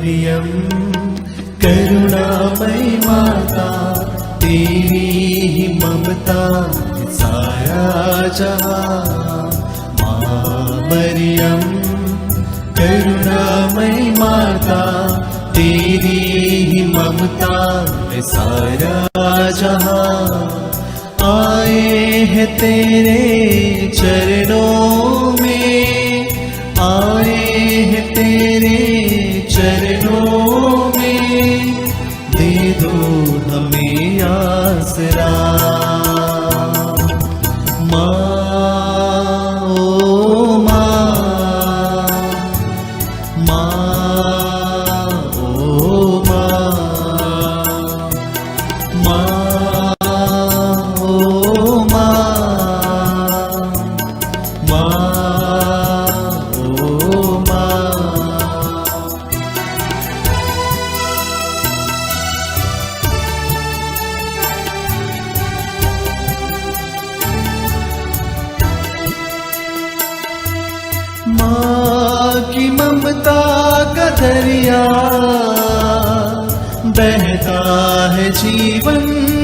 मरियम करुणामयी माता, तेरी ही ममता सारा जहां। माँ मरियम करुणामयी माता, तेरी ही ममता सारा जहां। आए हैं तेरे चरणों में, आए हैं तेरे चरणों में, दे दो हमें आसरा। माँ ओ माँ, माँ ओ माँ, माँ ओ माँ, माँ ओ माँ। माँ की ममता का दरिया बहता है जीवन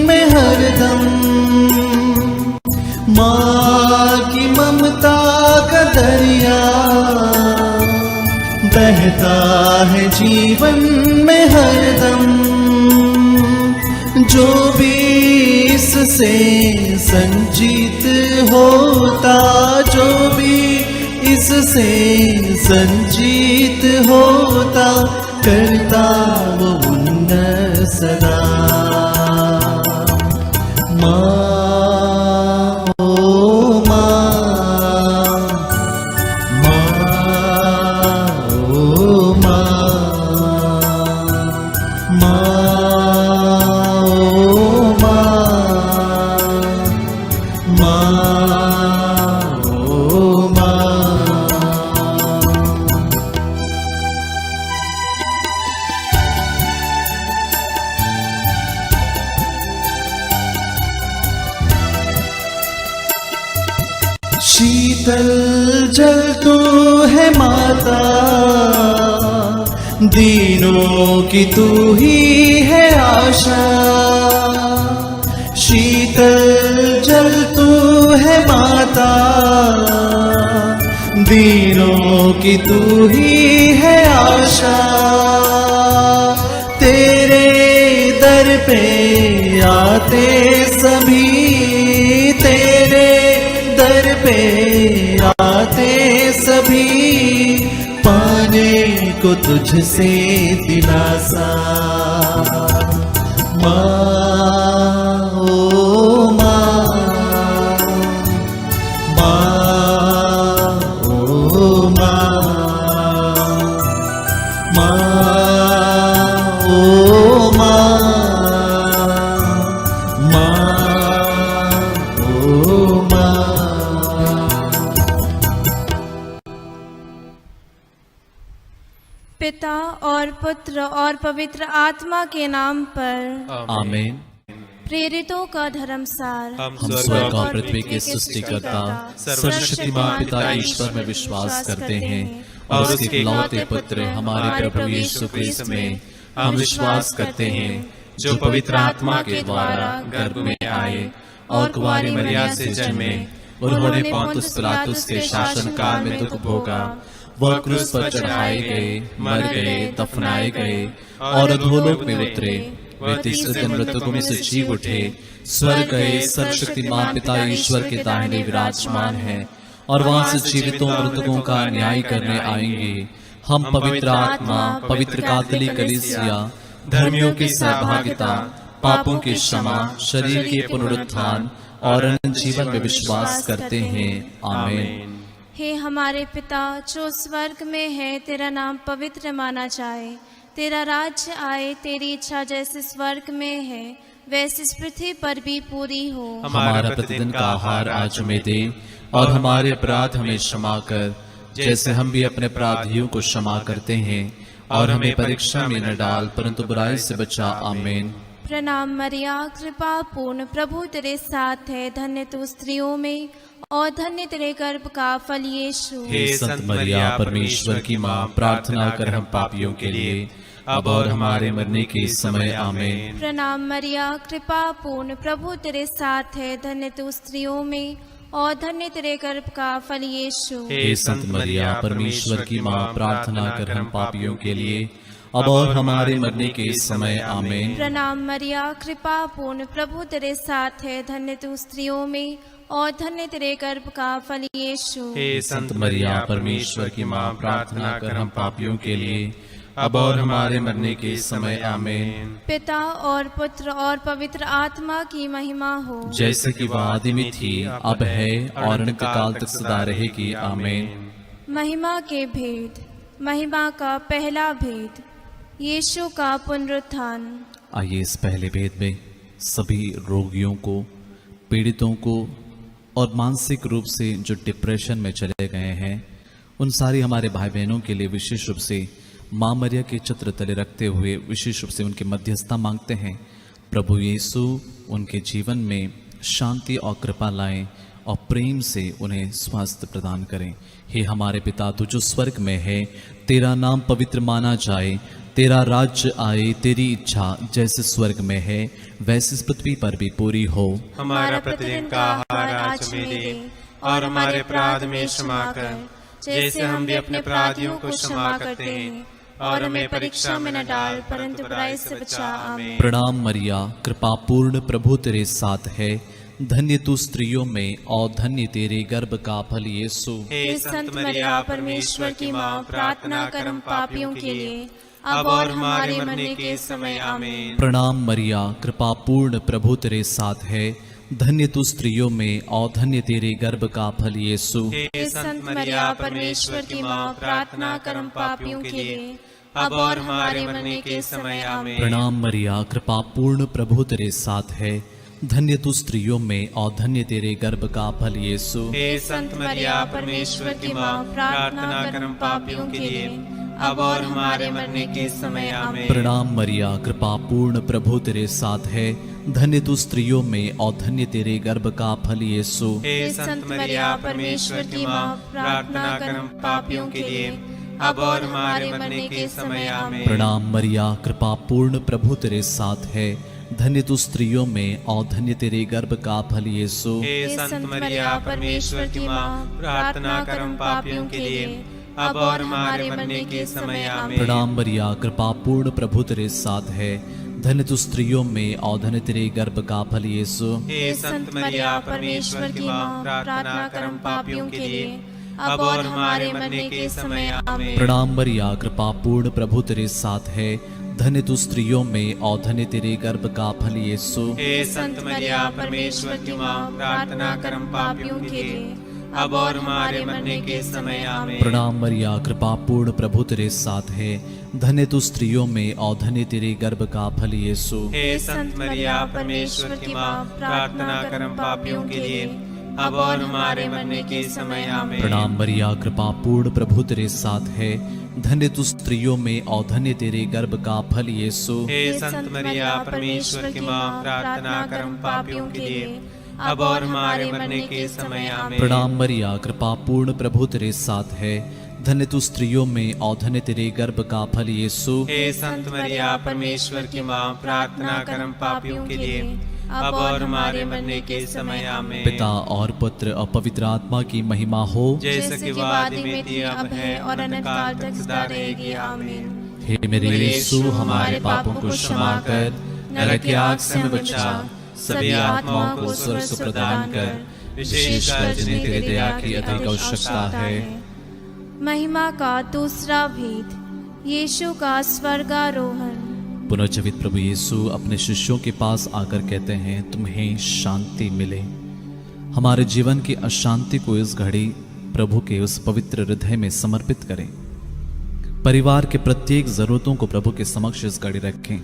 में हरदम। माँ की ममता का दरिया बहता है जीवन में हरदम। जो भी इससे संजीत होता, जो भी इससे संजीत होता, करता वो उन्नत सदा। माँ ओ माँ, माँ ओ माँ, माँ ओ माँ, माँ ओ माँ। शीतल जल तू है माता, दीनों की तू ही है आशा। शीतल जल तू है माता, दीनों की तू ही है आशा। तेरे दर पे आते सभी, तेरे दर पे आते सभी, पाने को तुझसे दिलासा। माँ ओ माँ, माँ ओ माँ, माँ ओ माँ, माँ ओ माँ। पिता और पुत्र और पवित्र आत्मा के नाम पर आमीन। प्रेरितों का धर्मसार। हम स्वर्ग और पृथ्वी के सृष्टिकर्ता सर्वशक्तिमान पिता ईश्वर में विश्वास करते हैं और उसके इकलौते पुत्र हमारे प्रभु यीशु क्रिस्त में हम विश्वास करते हैं, जो पवित्र आत्मा के द्वारा गर्भ में आए और कुंवारी मरिया से जन्मे। उन्होंने पोंतुस पिलातुस के शासनकाल में दुख भोगा, वह क्रूस पर चढ़ाए गए, मर गए, दफनाए गए और अधोलोक में उतरे। वे तीसरे दिन मृतकों में से जी उठे, स्वर्ग गए, सर्वशक्तिमान पिता ईश्वर के दाहिने विराजमान हैं और वहां से जीवितों मृतकों का न्याय करने आएंगे। हम पवित्र आत्मा, पवित्र कैथोलिक कलीसिया, धर्मियों की सहभागिता, पापों की क्षमा, शरीर के पुनरुत्थान और अनंत जीवन में विश्वास करते हैं। आमीन। हे हमारे पिता जो स्वर्ग में है, तेरा नाम पवित्र माना जाए, तेरा राज्य आए, तेरी इच्छा जैसे स्वर्ग में है वैसे इस पृथ्वी पर भी पूरी हो। हमारा प्रतिदिन का आहार आज हमें दे और हमारे अपराध हमें क्षमा कर, जैसे हम भी अपने अपराधियों को क्षमा करते हैं, और हमें परीक्षा में न डाल परंतु बुराई से बचा। आमीन। प्रणाम मरिया, कृपा पूर्ण, प्रभु तेरे साथ है, धन्य तू स्त्रियों में और धन्य तेरे गर्भ का फल यीशु। हे संत मरिया, परमेश्वर की माँ, प्रार्थना कर हम पापियों के लिए अब और हमारे मरने के समय आमीन। प्रणाम मरिया, कृपा पूर्ण, प्रभु तेरे साथ है, धन्य तू स्त्रियों में और धन्य तेरे गर्भ का फल यीशु। हे संत मरिया, परमेश्वर की माँ, प्रार्थना कर हम पापियों के लिए अब और हमारे मरने के समय आमीन। प्रणाम मरिया, कृपा पूर्ण, प्रभु तेरे साथ है, धन्य तू स्त्रियों में और धन्य तेरे गर्भ का फल यीशु। हे संत मरिया, परमेश्वर की माँ, प्रार्थना कर हम पापियों के लिए अब और हमारे मरने के समय आमीन। पिता और पुत्र और पवित्र आत्मा की महिमा हो, जैसे कि वह आदि में थी, अब है और अनंत काल तक सदा रहेगी आमीन। महिमा के भेद। महिमा का पहला भेद, यीशु का पुनरुत्थान। आइए इस पहले भेद में सभी रोगियों को, पीड़ितों को और मानसिक रूप से जो डिप्रेशन में चले गए हैं, उन सारी हमारे भाई बहनों के लिए विशेष रूप से माँ मरिया के चित्र तले रखते हुए विशेष रूप से उनकी मध्यस्थता मांगते हैं। प्रभु यीशु उनके जीवन में शांति और कृपा लाएं और प्रेम से उन्हें स्वास्थ्य प्रदान करें। हे हमारे पिता, तू जो स्वर्ग में है, तेरा नाम पवित्र माना जाए, तेरा राज्य आए, तेरी इच्छा जैसे स्वर्ग में है वैसे इस पृथ्वी पर भी पूरी हो। हमारा प्रतिदिन का आहार आज हमें दे और हमारे अपराध में क्षमा कर, जैसे हम भी अपने अपराधियों को क्षमा करते हैं, और हमें परीक्षा में न डाल परंतु बुराई से बचा। आमीन। प्रणाम मरिया, कृपा पूर्ण, प्रभु तेरे साथ है, धन्य तू स्त्रियों में और धन्य तेरे गर्भ का फल यीशु। हे संत मरिया, परमेश्वर की माँ, प्रार्थना कर हम पापियों के लिए अब और हमारे मरने के समय। आमीन। प्रणाम मरिया, कृपा पूर्ण, प्रभु तेरे साथ है, धन्य तू स्त्रियों में और धन्य तेरे गर्भ का फल यीशु। हे संत मरिया, परमेश्वर की माँ, प्रार्थना कर हम पापियों के लिए अब और हमारे मरने के समय। आमीन। प्रणाम मरिया, कृपा पूर्ण, प्रभु तेरे साथ है, धन्य तू स्त्रियों में और धन्य तेरे गर्भ का फल यीशु। हे संत मरिया, परमेश्वर की माँ, प्रार्थना कर हम पापियों के लिए अब और हमारे मरने के समय। आमीन। प्रणाम मरिया, कृपा पूर्ण, प्रभु तेरे साथ है, धन्य तू स्त्रियों में और धन्य तेरे गर्भ का फल यीशु। हे संत मरिया, परमेश्वर की माँ, प्रार्थना कर हम पापियों के लिए अब और हमारे मरने के समय। आमीन। प्रणाम मरिया, कृपा पूर्ण, प्रभु तेरे साथ है, धन्य तू स्त्रियों में और धन्य तेरे गर्भ का फल यीशु। हे संत मरिया, परमेश्वर की माँ, प्रार्थना कर हम पापियों के लिए अब और हमारे मरने के समय। आमीन। प्रणाम मरिया, कृपा पूर्ण, प्रभु तेरे साथ है, धन्य तू स्त्रियों में और धन्य तेरे गर्भ का फल यीशु। हे संत मरिया, परमेश्वर की माँ, प्रार्थना कर हम पापियों के लिए अब और हमारे मरने के समय। आमीन। प्रणाम मरिया, कृपा पूर्ण, प्रभु तेरे साथ है, धन्य तू स्त्रियों में और धन्य तेरे गर्भ का फल यीशु। हे संत मरिया, परमेश्वर की माँ, प्रार्थना कर हम पापियों के लिए अब और हमारे मरने के समय। आमीन। प्रणाम मरिया, कृपा पूर्ण, प्रभु तेरे साथ है, धन्य तू स्त्रियों में और धन्य तेरे गर्भ का फल यीशु। हे संत मरिया, परमेश्वर की माँ, प्रार्थना कर हम पापियों के लिए अब और हमारे मरने के समय। आमीन। प्रणाम मरिया, कृपा पूर्ण, प्रभु तेरे साथ है, धन्य तू स्त्रियों में और धन्य तेरे गर्भ का फल यीशु। हे संत मरिया, परमेश्वर की माँ, प्रार्थना कर हम पापियों के लिए अब और हमारे मरने के समय। आमीन। प्रणाम मरिया, कृपा पूर्ण, प्रभु तेरे साथ है, धन्य तू स्त्रियों में और धन्य तेरे गर्भ का फल यीशु। हे संत मरिया, परमेश्वर की माँ, प्रार्थना कर हम पापियों के लिए अब और हमारे मरने के समय। आमीन। पिता और पुत्र और पवित्र आत्मा की महिमा हो, जैसे कि वह आदि में थी, अब है और अनंत काल तक सदा रहेगी। आमीन। हे मेरे यीशु, हमारे पापों को क्षमा कर, नरक की आग से हमें बचा, सभी आत्माओं को स्वर्ग प्रदान कर, विशेषकर जिन्हें तेरी दया की अधिक आवश्यकता है। महिमा का दूसरा भेद, यीशु का स्वर्गारोहण। पुनर्जीवित प्रभु यीशु अपने शिष्यों के पास आकर कहते हैं, तुम्हें शांति मिले। हमारे जीवन की अशांति को इस घड़ी प्रभु के उस पवित्र हृदय में समर्पित करें। परिवार के प्रत्येक जरूरतों को प्रभु के समक्ष इस घड़ी रखें।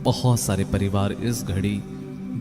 बहुत सारे परिवार इस घड़ी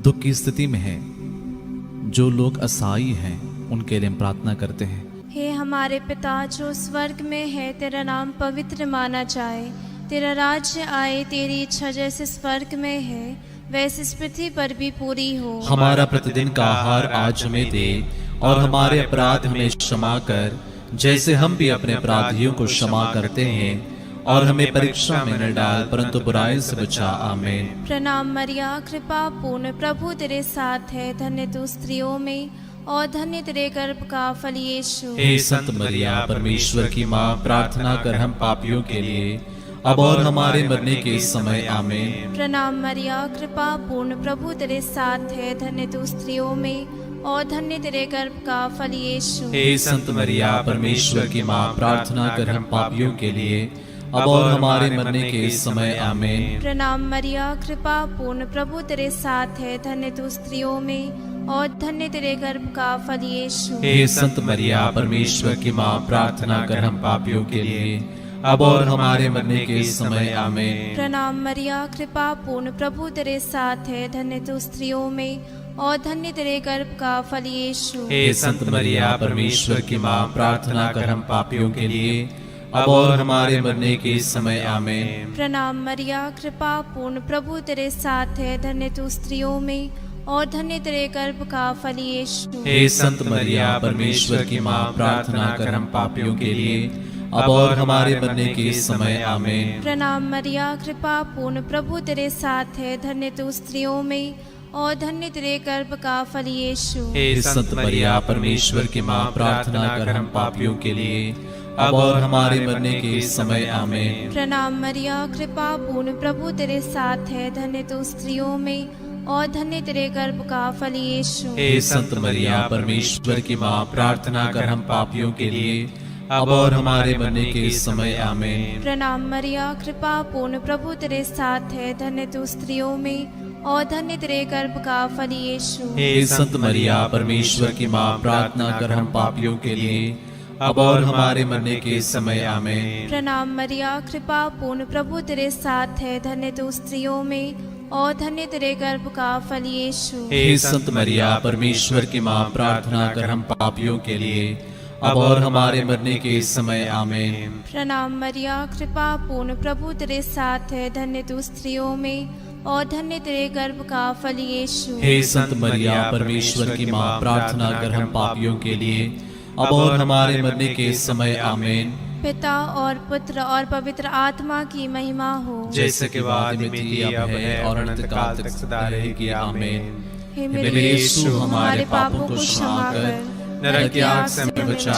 दुख की स्थिति में हैं। जो लोग असहाय हैं उनके लिए हम प्रार्थना करते हैं। हे हमारे पिता जो स्वर्ग में है, तेरा नाम पवित्र माना जाए, तेरा राज्य आए, तेरी इच्छा जैसे स्वर्ग में है वैसे इस पृथ्वी पर भी पूरी हो। हमारा प्रतिदिन का आहार आज हमें दे और हमारे अपराध हमें क्षमा कर, जैसे हम भी अपने अपराधियों को क्षमा करते हैं, और हमें परीक्षा में न डाल परंतु बुराई से बचा। आमीन। प्रणाम मरिया, कृपा पूर्ण, प्रभु तेरे साथ है, धन्य तू स्त्रियों में और धन्य तेरे गर्भ का फल यीशु। हे संत मरिया, परमेश्वर की माँ, प्रार्थना कर हम पापियों के लिए अब और हमारे मरने के समय। आमीन। प्रणाम मरिया, कृपा पूर्ण, प्रभु तेरे साथ है, धन्य तू स्त्रियों में और धन्य तेरे गर्भ का फल यीशु। हे संत मरिया, परमेश्वर की माँ, प्रार्थना कर हम पापियों के लिए अब और हमारे मरने के समय। आमीन। प्रणाम मरिया, कृपा पूर्ण, प्रभु तेरे साथ है, धन्य तू स्त्रियों में और धन्य तेरे गर्भ का फल यीशु। हे संत मरिया, परमेश्वर की माँ, प्रार्थना कर हम पापियों के लिए अब और हमारे मरने के समय। आमीन। प्रणाम मरिया, कृपा पूर्ण, प्रभु तेरे साथ है, धन्य तू स्त्रियों में और धन्य तेरे गर्भ का फल यीशु। हे संत मरिया, परमेश्वर की माँ, प्रार्थना कर हम पापियों के लिए अब और हमारे मरने के समय। आमीन। प्रणाम मरिया, कृपा पूर्ण, प्रभु तेरे साथ है, धन्य तू स्त्रियों में और धन्य तेरे गर्भ का फल यीशु। हे संत मरिया, परमेश्वर की माँ, प्रार्थना कर हम पापियों के लिए अब और हमारे मरने के समय। आमीन। प्रणाम मरिया, कृपा पूर्ण, प्रभु तेरे साथ है, धन्य तू स्त्रियों में और धन्य तेरे गर्भ का फल यीशु। हे संत मरिया, परमेश्वर की माँ, प्रार्थना कर हम पापियों के लिए अब और हमारे मरने के समय। आमीन। प्रणाम मरिया, कृपा पूर्ण, प्रभु तेरे साथ है, धन्य तू स्त्रियों में और धन्य तेरे गर्भ का फल यीशु। हे संत मरिया, परमेश्वर की माँ, प्रार्थना कर हम पापियों के लिए अब और हमारे मरने के समय। आमीन। प्रणाम मरिया, कृपा पूर्ण, प्रभु तेरे साथ है, धन्य तू स्त्रियों में और धन्य तेरे गर्भ का फल यीशु। हे संत मरिया, परमेश्वर की माँ, प्रार्थना कर हम पापियों के लिए अब और हमारे मरने के समय। आमीन। प्रणाम मरिया, कृपा पूर्ण, प्रभु तेरे साथ है, धन्य तू स्त्रियों में और धन्य तेरे गर्भ का फल यीशु। हे संत मरिया, परमेश्वर की माँ, प्रार्थना कर हम पापियों के लिए अब और हमारे मरने के समय। आमीन। प्रणाम मरिया, कृपा पूर्ण, प्रभु तेरे साथ है, धन्य तू स्त्रियों में और धन्य तेरे गर्भ का फल यीशु। हे संत मरिया, परमेश्वर की माँ, प्रार्थना कर हम पापियों के लिए अब और हमारे मरने के समय। आमीन। पिता और पुत्र और पवित्र आत्मा की महिमा हो, जैसे कि आदि में थी, अब है और अनंत काल तक सदा रहेगी। आमीन। हे मेरे यीशु, हमारे पापों को क्षमा कर, नरक की आग से हमें बचा,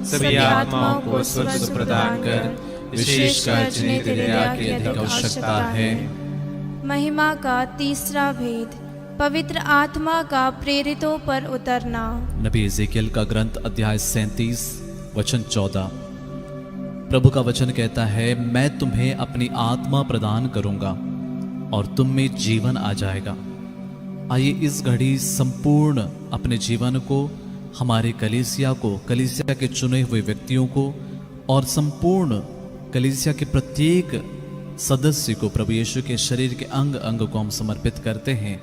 सभी आत्माओं को स्वर्ग प्रदान कर, विशेषकर जिन्हें तेरे दया की अधिक आवश्यकता है। महिमा का तीसरा भेद, पवित्र आत्मा का प्रेरितों पर उतरना। नबी एजेकियल का ग्रंथ अध्याय 37 वचन 14। प्रभु का वचन कहता है, मैं तुम्हें अपनी आत्मा प्रदान करूंगा और तुम में जीवन आ जाएगा। आइए इस घड़ी संपूर्ण अपने जीवन को, हमारे कलीसिया को, कलीसिया के चुने हुए व्यक्तियों को और संपूर्ण कलीसिया के प्रत्येक सदस्य को प्रभु यीशु के शरीर के अंग अंग को हम समर्पित करते हैं।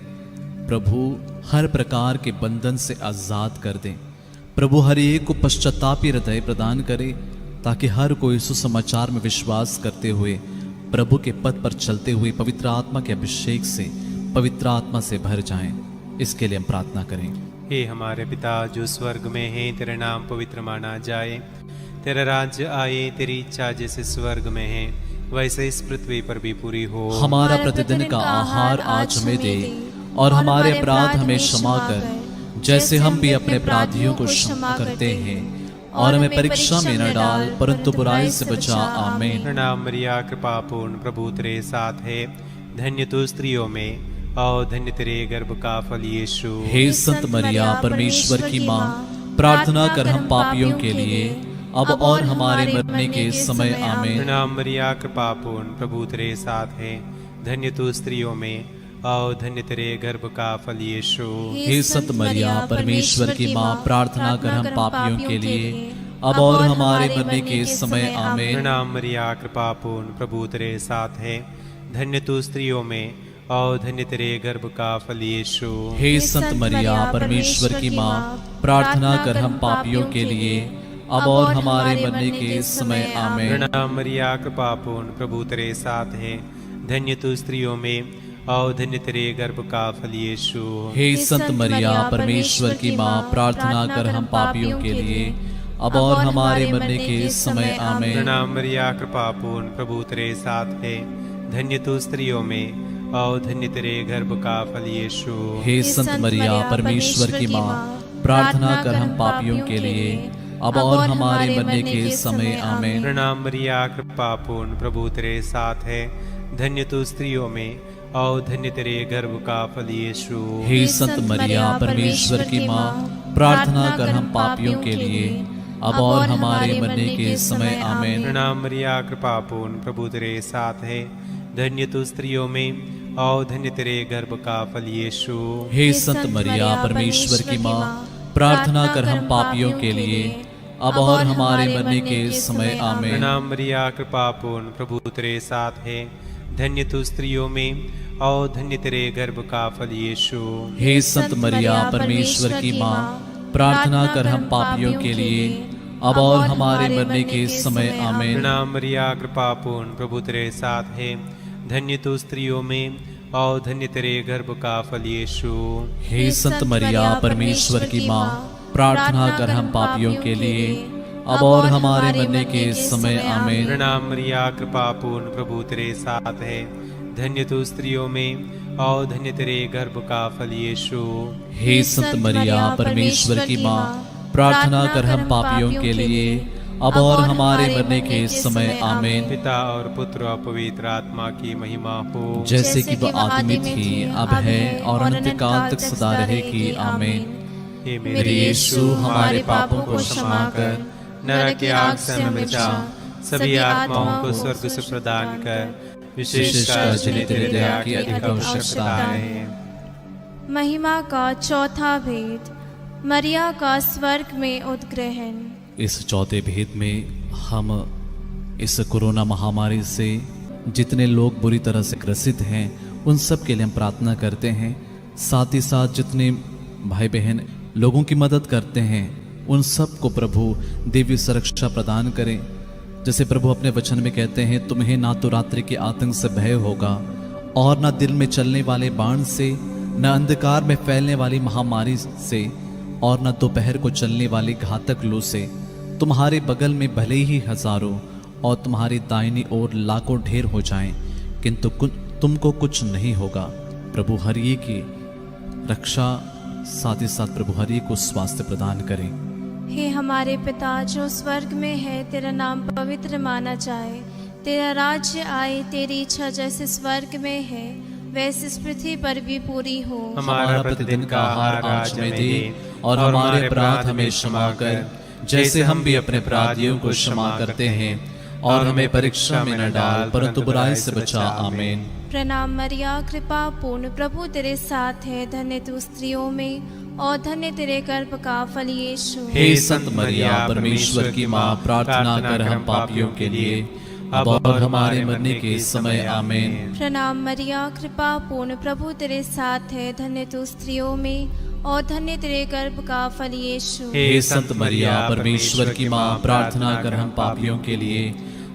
प्रभु हर प्रकार के बंधन से आजाद कर दें। प्रभु हर एक को पश्चातापी हृदय प्रदान करे, ताकि हर कोई सुसमाचार में विश्वास करते हुए प्रभु के पथ पर चलते हुए पवित्र आत्मा के अभिषेक से पवित्र आत्मा से भर जाएं। इसके लिए हम प्रार्थना करें। हे हमारे पिता जो स्वर्ग में है, तेरा नाम पवित्र माना जाए, तेरा राज्य आए, तेरी इच्छा जैसे स्वर्ग में है वैसे इस पृथ्वी पर भी पूरी हो। हमारा प्रतिदिन का आहार आज हमें दे और हमारे अपराध हमें क्षमा कर, जैसे हम भी अपने अपराधियों को क्षमा करते हैं, और हमें परीक्षा में न डाल परंतु बुराई से बचा। आमीन। प्रणाम मरिया, कृपा पूर्ण, प्रभु तेरे साथ है, धन्य तू स्त्रियों में और धन्य तेरे गर्भ का फल यीशु। हे संत मरिया, परमेश्वर की माँ, प्रार्थना कर हम पापियों के लिए अब और हमारे मरने के समय। आमीन। प्रणाम मरिया, कृपा पूर्ण, प्रभु तेरे साथ है, धन्य तू स्त्रियों में और धन्य तेरे गर्भ का फल यीशु। हे संत मरिया, परमेश्वर की माँ, प्रार्थना कर हम पापियों के लिए अब और हमारे मरने के समय। आमीन। प्रणाम मरिया, कृपा पूर्ण, प्रभु तेरे साथ है, धन्य तू स्त्रियों में और धन्य तेरे गर्भ का फल यीशु। हे संत मरिया, परमेश्वर की माँ, प्रार्थना कर हम पापियों के लिए अब और हमारे मरने के समय। आमीन। प्रणाम मरिया, कृपा पूर्ण, प्रभु तेरे साथ है, धन्य तू स्त्रियों में और धन्य तेरे गर्भ का फल यीशु। हे संत मरिया, परमेश्वर की माँ, प्रार्थना कर हम पापियों के लिए अब और हमारे मरने के समय आमीन। प्रणाम मरिया कृपा पूर्ण प्रभु तेरे साथ है, धन्य तू स्त्रियों में और धन्य तेरे गर्भ का फल यीशु। हे संत मरिया परमेश्वर की माँ, प्रार्थना कर हम पापियों के लिए अब और हमारे मरने के समय आमीन। प्रणाम मरिया कृपा पूर्ण प्रभु तेरे साथ है, धन्य तू स्त्रियों में और धन्य तेरे गर्भ का फल यीशु। हे संत मरिया परमेश्वर की माँ, प्रार्थना कर हम पापियों के लिए अब और हमारे मरने के समय आमीन। प्रणाम मरिया कृपा पूर्ण प्रभु तेरे साथ है, धन्य तू स्त्रियों में और धन्य तेरे गर्भ का फल यीशु। हे संत मरिया परमेश्वर की माँ, प्रार्थना कर हम पापियों के लिए अब और हमारे मरने के समय आमीन। प्रणाम मरिया कृपा पूर्ण प्रभु तेरे साथ है, धन्य तू स्त्रियों में और धन्य तेरे गर्भ का फल यीशु। हे संत मरिया परमेश्वर की माँ, प्रार्थना कर हम पापियों के लिए अब और हमारे मरने के समय आमीन। प्रणाम मरिया कृपा पूर्ण प्रभु तेरे साथ है, धन्य तू स्त्रियों में और धन्य तेरे गर्भ का फल यीशु। हे संत मरिया परमेश्वर की माँ, प्रार्थना कर हम पापियों के लिए अब और हमारे मरने के समय आमीन। प्रणाम मरिया कृपा पूर्ण प्रभु तेरे साथ है, धन्य तू स्त्रियों में और धन्य तेरे गर्भ का फल यीशु। हे संत मरिया परमेश्वर की माँ, प्रार्थना कर हम पापियों के लिए अब और हमारे मरने के समय आमीन। पिता और पुत्र और पवित्र आत्मा की महिमा हो, जैसे कि वह आदि में थी, अब है और अनंत काल तक सदा रहेगी आमीन। हे मेरे यीशु, हमारे पापों को क्षमा कर, नरक की आग से हमें बचा, सभी आत्माओं को स्वर्ग से प्रदान कर, विशेषकर जिन्हें तेरे दया की अधिक आवश्यकता है। महिमा का चौथा भेद, मरिया का स्वर्ग में उद्ग्रहण। इस चौथे भेद में हम इस कोरोना महामारी से जितने लोग बुरी तरह से ग्रसित हैं उन सब के लिए हम प्रार्थना करते हैं। साथ ही साथ जितने भाई बहन लोगों की मदद करते हैं उन सब को प्रभु दिव्य सुरक्षा प्रदान करें। जैसे प्रभु अपने वचन में कहते हैं, तुम्हें ना तो रात्रि के आतंक से भय होगा और ना दिन में चलने वाले बाण से, न अंधकार में फैलने वाली महामारी से और न दोपहर को चलने वाली घातक लू से। तुम्हारे बगल में भले ही हजारों और तुम्हारी दाहिनी ओर लाखों ढेर हो जाएं, किंतु तुमको कुछ नहीं होगा। प्रभु हर एक की रक्षा, साथ ही साथ प्रभु हर एक को स्वास्थ्य प्रदान करें। हे हमारे पिता जो स्वर्ग में है, तेरा नाम पवित्र माना जाए, तेरा राज्य आए, तेरी इच्छा जैसे स्वर्ग में है वैसे इस पृथ्वी पर भी पूरी हो। हमारा प्रतिदिन का आहार आज हमें दे और हमारे अपराध हमें क्षमा कर, जैसे हम भी अपने अपराधियों को क्षमा करते हैं, और हमें परीक्षा में न डाल परंतु बुराई से बचा। आमीन। प्रणाम मरिया कृपा पूर्ण प्रभु तेरे साथ है, धन्य तू स्त्रियों में और धन्य तेरे गर्भ का फल यीशु। हे संत मरिया परमेश्वर की माँ, प्रार्थना कर हम पापियों के लिए अब और हमारे मरने के समय आमीन। प्रणाम मरिया कृपा पूर्ण प्रभु तेरे साथ है, धन्य तू स्त्रियों में और धन्य तेरे गर्भ का फल यीशु। हे संत मरिया परमेश्वर की माँ, प्रार्थना कर हम पापियों के लिए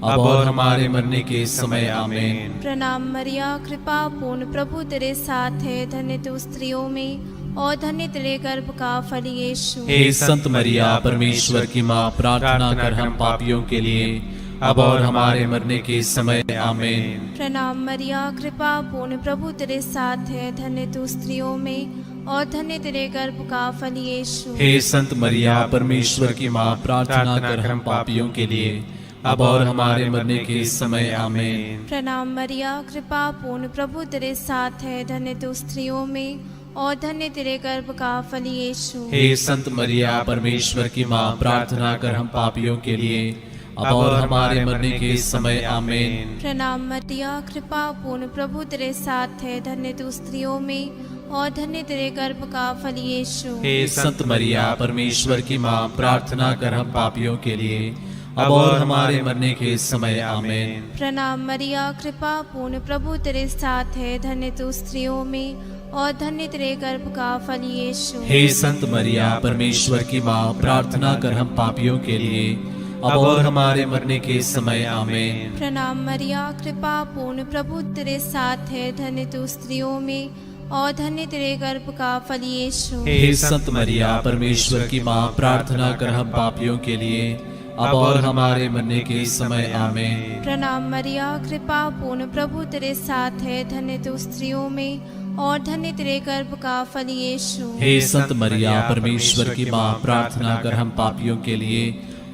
अब और हमारे मरने के समय आमीन। प्रणाम मरिया कृपा पूर्ण प्रभु तेरे साथ है, धन्य तू स्त्रियों में और धन्य तेरे गर्भ का फल यीशु। हे संत मरिया परमेश्वर की माँ, प्रार्थना कर हम पापियों के लिए अब और हमारे मरने के समय आमीन। प्रणाम मरिया कृपा पूर्ण प्रभु तेरे साथ है, धन्य तू स्त्रियों में और धन्य तेरे गर्भ का फल यीशु। हे संत मरिया परमेश्वर की माँ, प्रार्थना कर हम पापियों के लिए अब और हमारे मरने के समय आमीन। प्रणाम मरिया कृपा पूर्ण प्रभु तेरे साथ है, धन्य तू स्त्रियों में और धन्य तेरे गर्भ का फल यीशु। हे संत मरिया परमेश्वर की माँ, प्रार्थना कर हम पापियों के लिए अब और हमारे मरने के समय आमीन। प्रणाम मरिया कृपा पूर्ण प्रभु तेरे साथ है, धन्य तू स्त्रियों में और धन्य तेरे गर्भ का फल यीशु। हे संत मरिया परमेश्वर की माँ, प्रार्थना कर हम पापियों के लिए अब और हमारे मरने के समय आमीन। प्रणाम मरिया कृपा पूर्ण प्रभु तेरे साथ है, धन्य तू स्त्रियों में और धन्य तेरे गर्भ का फल यीशु। हे संत मरिया परमेश्वर की माँ, प्रार्थना कर हम पापियों के लिए अब और हमारे मरने के समय आमीन। प्रणाम मरिया कृपा पूर्ण प्रभु तेरे साथ है, धन्य तू स्त्रियों में और धन्य तेरे गर्भ का फल यीशु। हे संत मरिया परमेश्वर की माँ, प्रार्थना कर हम पापियों के लिए अब और हमारे मरने के समय आमीन। प्रणाम मरिया, कृपा पूर्ण प्रभु तेरे साथ है, धन्य तू स्त्रियों में और धन्य तेरे गर्भ का फल यीशु। हे संत मरिया परमेश्वर की माँ, प्रार्थना कर हम पापियों के लिए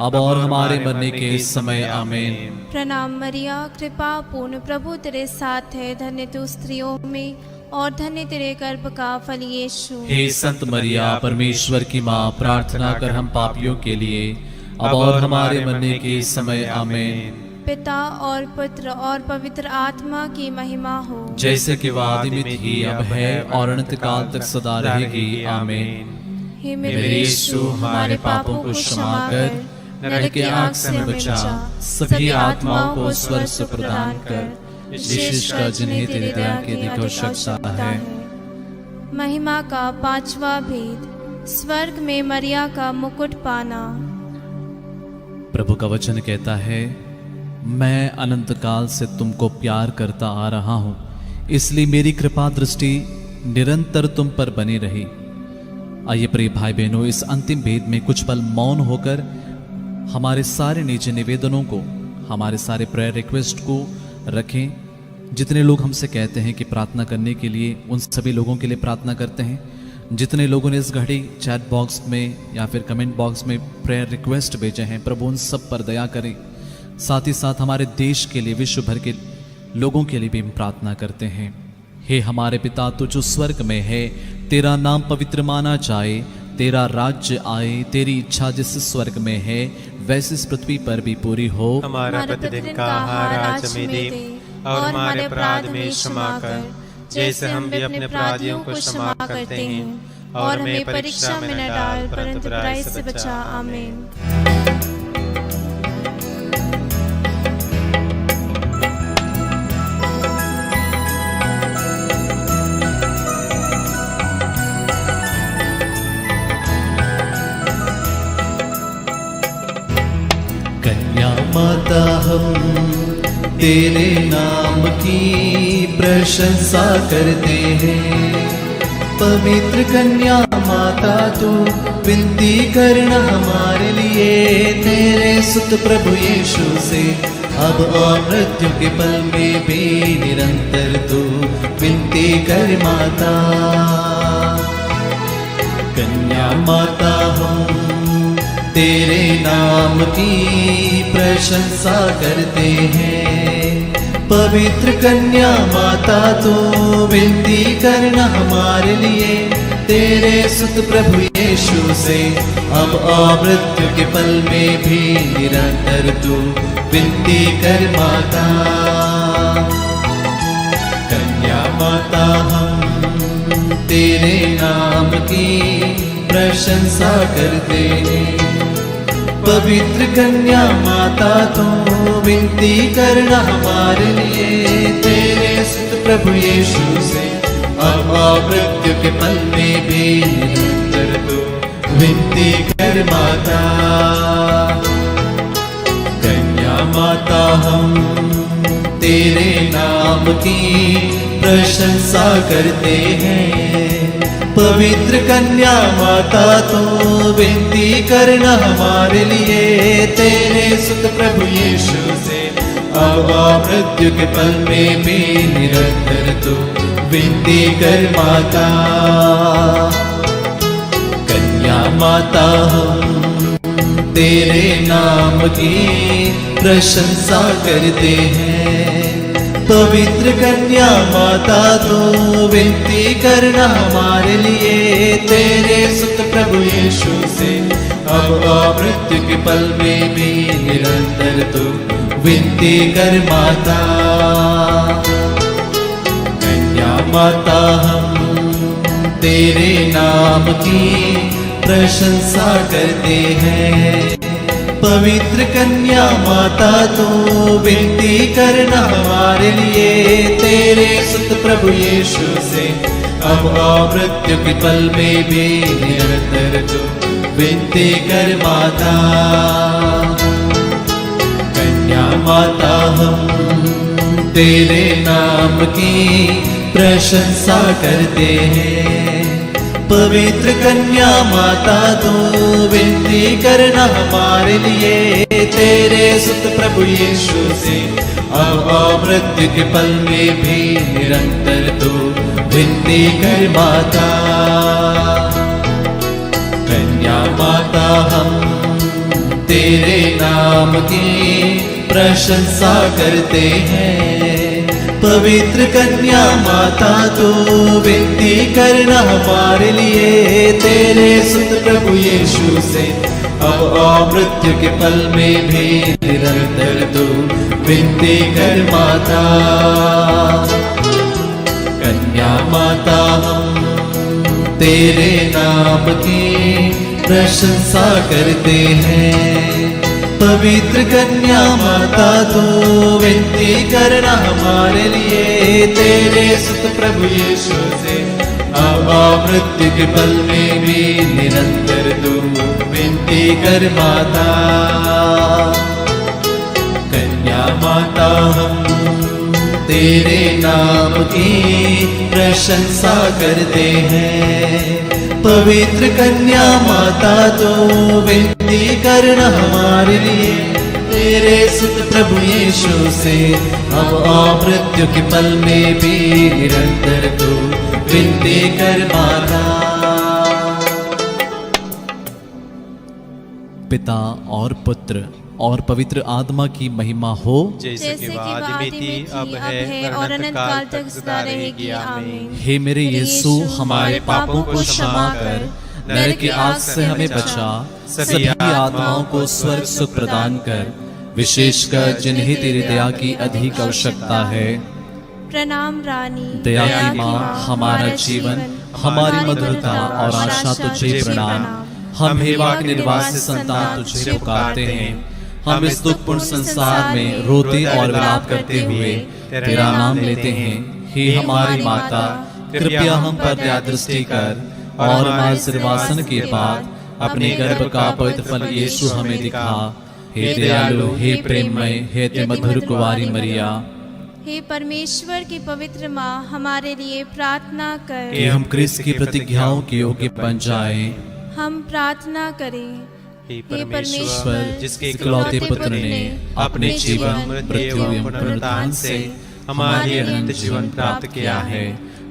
अब और हमारे मरने के समय आमीन। प्रणाम मरिया, कृपा पूर्ण प्रभु तेरे साथ है, धन्य तू स्त्रियों में और धन्य तेरे गर्भ का फल यीशु। हे संत मरिया परमेश्वर की माँ, प्रार्थना कर हम पापियों के लिए अब और हमारे मरने के समय आमीन। पिता और पुत्र और पवित्र आत्मा की महिमा हो, जैसे कि आदि में थी, अब है और अनंत काल तक सदा रहेगी आमीन। हे मेरे यीशु, हमारे पापों को क्षमा कर, नरक की आग से हमें बचा, सभी आत्माओं को स्वर्ग से प्रदान कर, विशेषकर जिन्हें तेरी दया की अधिक आवश्यकता है। महिमा का पांचवा भेद, स्वर्ग में मरिया का मुकुट पाना। प्रभु का वचन कहता है, मैं अनंत काल से तुमको प्यार करता आ रहा हूं, इसलिए मेरी कृपा दृष्टि निरंतर तुम पर बनी रही। आइए प्रिय भाई बहनों, इस अंतिम भेद में कुछ पल मौन होकर हमारे सारे निजी निवेदनों को, हमारे सारे प्रेयर रिक्वेस्ट को रखें। जितने लोग हमसे कहते हैं कि प्रार्थना करने के लिए, उन सभी लोगों के लिए प्रार्थना करते हैं। जितने लोगों ने इस घड़ी चैट बॉक्स में या फिर कमेंट बॉक्स में प्रेयर रिक्वेस्ट भेजे हैं, प्रभु उन सब पर दया करें। साथ ही साथ हमारे देश के लिए, विश्व भर के लोगों के लिए भी हम प्रार्थना करते हैं। हे हमारे पिता, तू जो स्वर्ग में है, तेरा नाम पवित्र माना जाए, तेरा राज्य आए, तेरी इच्छा जैसे स्वर्ग में है वैसे इस पृथ्वी पर भी पूरी हो। हमारा प्रतिदिन का आहार आज हमें दे और हमारे अपराध में क्षमा कर, जैसे हम भी अपने अपराधियों को क्षमा करते हैं, और हमें परीक्षा में न डाल परंतु बुराई से बचा। आमीन। कन्या माता हम तेरे नाम की प्रशंसा करते हैं। पवित्र कन्या माता तू विनती करना हमारे लिए, तेरे सुत प्रभु यीशु से अब और मृत्यु के पल में भी निरंतर तू विनती कर माता। कन्या माता हम तेरे नाम की प्रशंसा करते हैं। पवित्र कन्या माता तो विनती करना हमारे लिए, तेरे सुत प्रभु यीशु से अब और मृत्यु के पल में भी निरंतर तू विनती कर माता। कन्या माता हम तेरे नाम की प्रशंसा करते हैं। पवित्र कन्या माता तो विनती करना हमारे लिए, तेरे सुत प्रभु यीशु से अब और मृत्यु के पल में भी निरंतर तू विनती कर माता। कन्या माता हम तेरे नाम की प्रशंसा करते हैं। पवित्र कन्या माता तो विनती करना हमारे लिए, तेरे सुत प्रभु यीशु से अब और मृत्यु के पल में भी निरंतर तू विनती कर माता। कन्या माता हम तेरे नाम की प्रशंसा करते हैं। पवित्र कन्या माता तो विनती करना हमारे लिए, तेरे सुत प्रभु यीशु से अब और मृत्यु के पल में भी निरंतर तू विनती कर माता। कन्या माता हम तेरे नाम की प्रशंसा करते हैं। पवित्र कन्या माता तो विनती करना हमारे लिए, तेरे सुत प्रभु यीशु से अब और मृत्यु के पल में भी निरंतर तू विनती कर माता। कन्या माता हम तेरे नाम की प्रशंसा करते हैं। पवित्र कन्या माता तू विनती करना हमारे लिए, तेरे सुत प्रभु यीशु से अब मृत्यु के पल में भी निरंतर तू विनती कर माता। कन्या माता हम तेरे नाम की प्रशंसा करते हैं। पवित्र कन्या माता तू विनती करना हमारे लिए, तेरे सुत प्रभु यीशु से अब मृत्यु के पल में भी निरंतर तू विनती कर माता। कन्या माता हम तेरे नाम की प्रशंसा करते हैं। पवित्र कन्या माता तू विनती करना हमारे लिए, तेरे सुत प्रभु यीशु से अब मृत्यु के पल में भी निरंतर तू विनती कर माता। कन्या माता हम तेरे नाम की प्रशंसा करते हैं। पवित्र कन्या माता तो विनती करना हमारे लिए, तेरे सुत प्रभु यीशु से अब मृत्यु के पल में भी निरंतर तू विनती कर माता। पिता और पुत्र और पवित्र आत्मा की महिमा हो, जैसे कि आदि में थी, अब है और अनंत काल तक सदा रहेगी। आमीन। हे मेरे यीशु, हमारे पापों को क्षमा कर, नरक की आग से हमें बचा, सभी आत्माओं को स्वर्ग सुख प्रदान कर, विशेषकर जिन्हें तेरी दया की अधिक आवश्यकता है। प्रणाम रानी, दया की माँ, हमारा जीवन, हमारी मधुरता और आशा तुझे प्रणाम। हम हेवा के निर्वास से संतान तुझे पुकारते हैं। हम इस दुखपूर्ण संसार में रोते और विलाप करते हुए तेरा नाम लेते हैं। हे हमारी माता, कृपया हम पर दया दृष्टि कर और हमारे सिरवासन के बाद अपने गर्भ का पवित्र फल यीशु हमें दिखा। हे दयालु, हे प्रेममय, हे ते मधुर कुंवारी मरिया। हे परमेश्वर की पवित्र माँ, हमारे लिए प्रार्थना कर कि हम क्रिस्त की प्रतिज्ञाओं के योग्य बन जाएं। हम प्रार्थना करें। हे परमेश्वर, जिसके इकलौते पुत्र ने अपने जीवन, मृत्यु एवं पुनरुत्थान से हमारे अनंत जीवन प्राप्त किया है,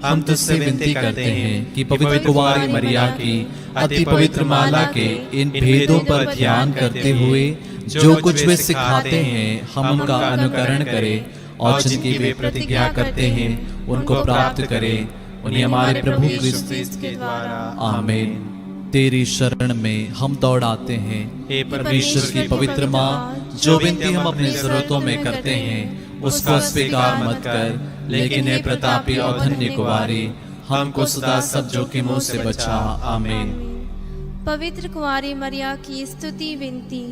हम तुझसे विनती करते हैं कि पवित्र कुंवारी मरिया की अति पवित्र माला के इन भेदों पर ध्यान करते हुए जो कुछ वे सिखाते हैं, हम उनका अनुकरण करें और जिनकी वे प्रतिज्ञा करते हैं उनको प्राप्त करें। उन्हें हमारे प्रभु क्रिस्त के द्वारा आमीन। तेरी शरण में हम दौड़ आते हैं। हे परमेश्वर की पवित्र माँ, जो विनती हम अपनी जरूरतों में करते हैं उसको स्वीकार मत कर, लेकिन हे प्रतापी और धन्य कुंवारी, हमको सदा सब जोखिमों से बचा। आमीन। पवित्र कुंवारी मरिया की स्तुति विनती।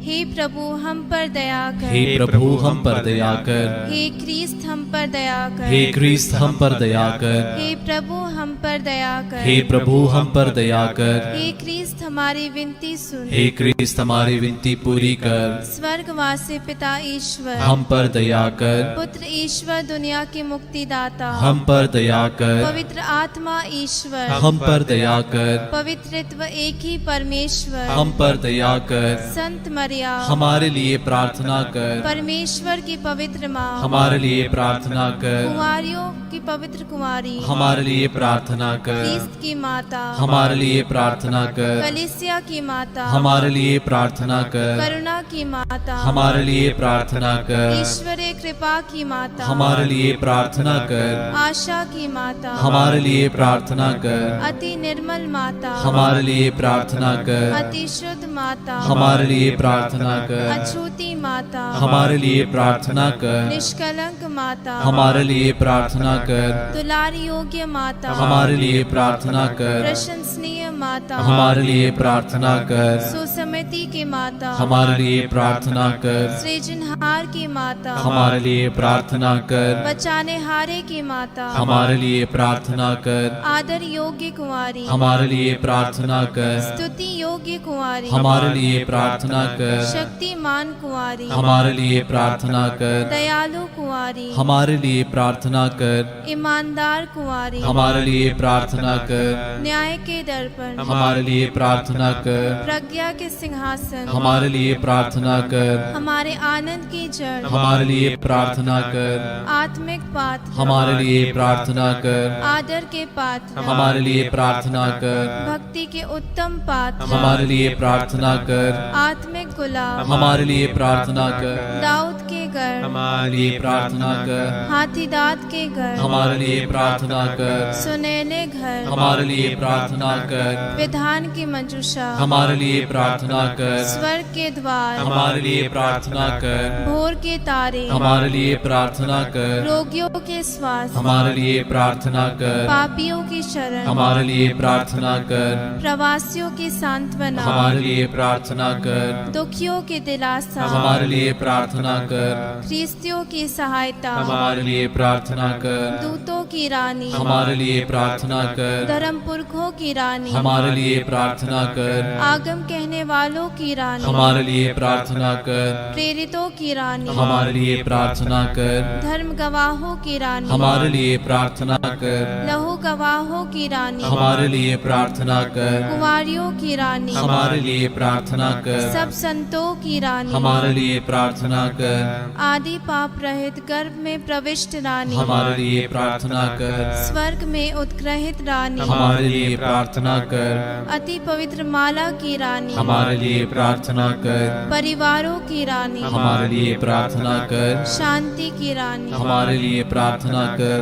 हे प्रभु हम पर दया कर, हे प्रभु हम पर दया कर, हे क्रिस्त हम पर दया कर, हे क्रिस्त हम पर दया कर, हे प्रभु हम पर दया कर, हे प्रभु हम पर दया कर, हे क्रिस्त हमारी विनती सुन, हे क्रिस्त हमारी विनती पूरी कर। स्वर्गवासी पिता ईश्वर, हम पर दया कर, पुत्र ईश्वर दुनिया के मुक्तिदाता, हम पर दया कर, पवित्र आत्मा ईश्वर, हम पर दया कर, पवित्रत्व एक ही परमेश्वर, हम पर दया कर, संत मरिया, हमारे लिए प्रार्थना कर, परमेश्वर की पवित्र माँ, हमारे लिए प्रार्थना कर, कुंवारियों की पवित्र कुंवारी, हमारे लिए प्रार्थना कर, क्रिस्त की माता, हमारे लिए प्रार्थना कर, कलीसिया की माता, हमारे लिए प्रार्थना कर, करुणा की माता, हमारे लिए प्रार्थना कर, ईश्वरीय कृपा की माता, हमारे लिए प्रार्थना कर, आशा की माता, हमारे लिए प्रार्थना कर, अति निर्मल माता, हमारे लिए प्रार्थना कर, अति शुद्ध माता, हमारे लिए प्रार्थना कर, अछूती माता, हमारे लिए प्रार्थना कर, निष्कलंक माता, हमारे लिए प्रार्थना कर, दुलारी योग्य माता, हमारे लिए प्रार्थना कर, प्रशंसनीय माता, हमारे लिए प्रार्थना कर, सुसमिति की माता, हमारे लिए प्रार्थना कर, सृजनहार की माता, हमारे लिए प्रार्थना कर, बचाने हारे की माता, हमारे लिए प्रार्थना कर, आदर योग्य कुंवारी, हमारे लिए प्रार्थना कर, स्तुति योग्य कुंवारी, हमारे लिए प्रार्थना कर, शक्तिमान कुंवारी, हमारे लिए प्रार्थना कर, दयालु कुंवारी, कुंवारी, हमारे लिए प्रार्थना कर। ईमानदार कुंवारी, हमारे लिए प्रार्थना कर। न्याय के दर्पण, हमारे लिए प्रार्थना कर। प्रज्ञा के सिंहासन, हमारे लिए प्रार्थना कर। हमारे आनंद की जड़, हमारे लिए प्रार्थना कर। आत्मिक पात्र, हमारे लिए प्रार्थना कर। आदर के पात्र, हमारे लिए प्रार्थना कर। भक्ति के उत्तम पात्र, हमारे लिए प्रार्थना कर। आत्मिक गुलाब, हमारे लिए प्रार्थना कर। दाऊद के गढ़, हमारे लिए प्रार्थना कर। हाथीदांत के घर, हमारे लिए प्रार्थना कर। सुनहले घर, हमारे लिए प्रार्थना कर। विधान की मंजूषा, हमारे लिए प्रार्थना कर। स्वर्ग के द्वार, हमारे लिए प्रार्थना कर। भोर के तारे, हमारे लिए प्रार्थना कर। रोगियों के स्वास्थ्य, हमारे लिए प्रार्थना कर। पापियों की शरण, हमारे लिए प्रार्थना कर। प्रवासियों की सांत्वना, हमारे लिए प्रार्थना कर। दुखियों की दिलासा, हमारे लिए प्रार्थना कर। ख्रिस्तियों की सहायता, हमारे लिए प्रार्थना कर। दूतों की रानी, हमारे लिए प्रार्थना कर। धर्म पुरखों की रानी, हमारे लिए प्रार्थना कर। आगम कहने वालों की रानी, हमारे लिए प्रार्थना कर। प्रेरितों की रानी, हमारे लिए प्रार्थना कर। धर्म गवाहों की रानी, हमारे लिए प्रार्थना कर। लहू गवाहों की रानी, हमारे लिए प्रार्थना कर। कुंवारियों की रानी, हमारे लिए प्रार्थना कर। सब संतों की रानी, हमारे लिए प्रार्थना कर। आदि पाप रहित गर्भ में प्रविष्ट रानी, हमारे लिए प्रार्थना कर। स्वर्ग में उत्ग्रहित रानी, हमारे लिए प्रार्थना कर। अति पवित्र माला की रानी, हमारे लिए प्रार्थना कर। परिवारों की रानी, हमारे लिए प्रार्थना कर। शांति की रानी, हमारे लिए प्रार्थना कर।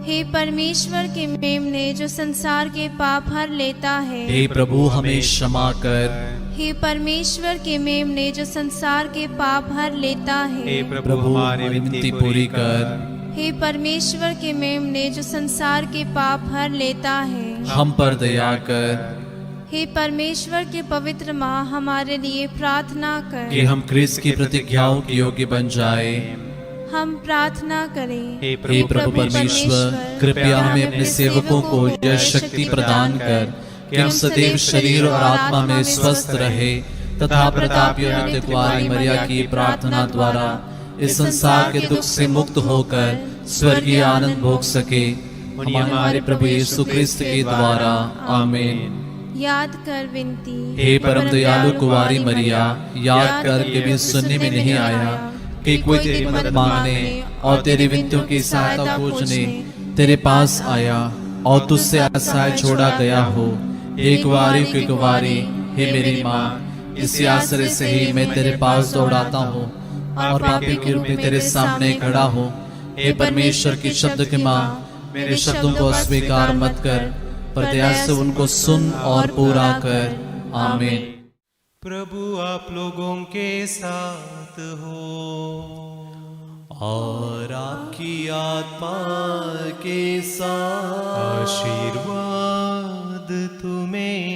हे परमेश्वर के मेमने जो संसार के पाप हर लेता है, हे प्रभु हमें क्षमा कर। हे परमेश्वर के मेमने जो संसार के पाप हर लेता हे है, प्रभु हमारी विनती पूरी कर। हे परमेश्वर के मेमने जो संसार के पाप हर लेता है, हम पर दया कर हे परमेश्वर के पवित्र माँ हमारे लिए प्रार्थना कर। कि हम क्रिस्त की प्रतिज्ञाओं के योग्य बन जाए। हम प्रार्थना करें। हे हे प्रभु परमेश्वर, कृपया हमें अपने सेवकों को यह शक्ति प्रदान कर कि हम सदैव शरीर और आत्मा में स्वस्थ रहे तथा प्रतापी और नित्य कुंवारी मरिया की प्रार्थना द्वारा इस संसार के दुख से मुक्त होकर स्वर्गीय आनंद भोग सके। हमारे प्रभु यीशु क्रिस्त के द्वारा, आमीन। याद कर विनती। हे परम दयालु कुंवारी मरिया, याद कर के भी सुनने में नहीं आया कि कोई तेरी मदद मांगने और तेरी विनतियों की सहायता खोजने तेरे पास आया और तुझसे आश्रय छोड़ा गया हो। हे कुंवारी की कुंवारी, हे मेरी माँ, इसी आश्रय से ही मैं तेरे पास दौड़ाता हूँ और पापी के रूप में तेरे सामने खड़ा हूँ। हे परमेश्वर की शब्द की माँ, मेरे शब्दों को अस्वीकार मत कर, पर दया से उनको सुन और पूरा कर। आमीन। प्रभु आप लोगों के साथ हो और आपकी आत्मा के साथ। आशीर्वाद तुम्हें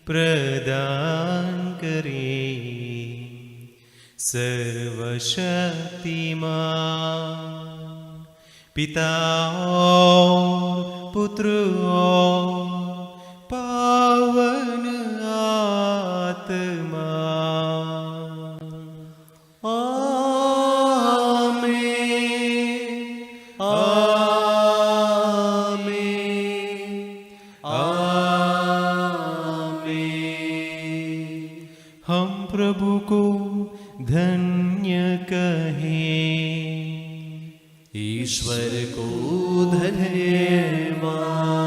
प्रदान करे सर्वशक्तिमान पिता और पुत्र और पावन आत्मा। आमीन, आमीन, आमीन। हम प्रभु को धन्य कहें। ईश्वर को धन्यवाद।